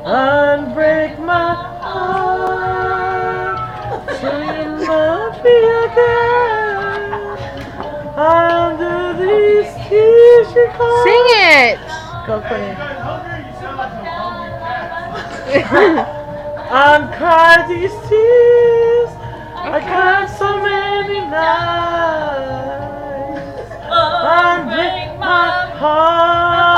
unbreak my heart. So you love me again. Under these tears you call. Sing it. Go Queen. Uncry these tears. I cried so many nights. Unbreak my heart.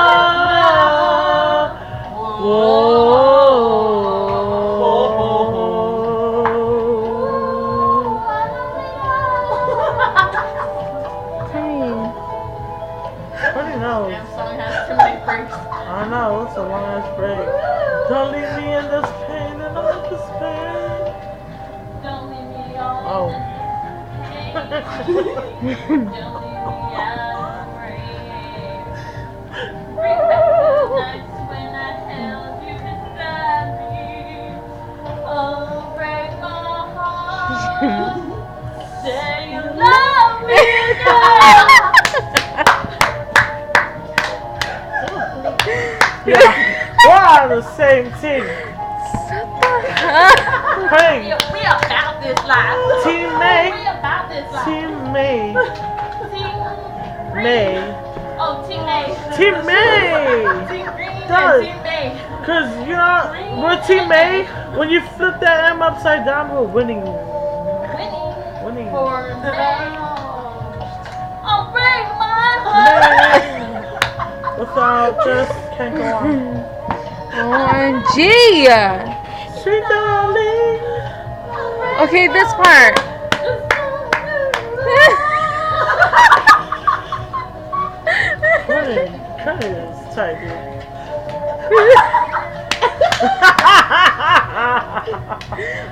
Pretty knows. That song has too many breaks. I know, it's a long ass break. Don't leave me in this pain and all despair. Don't leave me all Oh. Don't leave me out of rain. Bring back the nights when I held you beside me. Oh, break my heart. Say you love me again. Yeah, we're the same team. Hey, We about this life. Team May. We about this life. Team May. Team May. Oh, Team May. Team May. Team Green Does. and Team May. Cause you know, we're Team May. When you flip that M upside down, we're winning. Winning Winning. for May. Oh, break my heart. May. Without just can't go on. OMG. Sweet darling. Okay, this part. Cutting is tight, dude.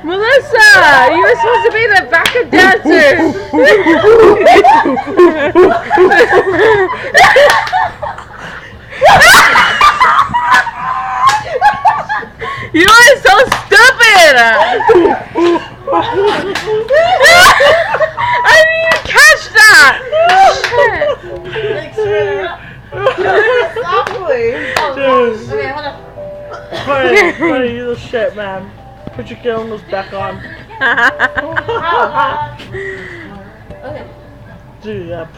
Melissa, you were supposed to be the backup dancer. You are so stupid. I didn't even catch that. Shit. Softly. Okay, hold on. Funny, you the shit, man. Put your gills back on. Okay. Dude, yeah.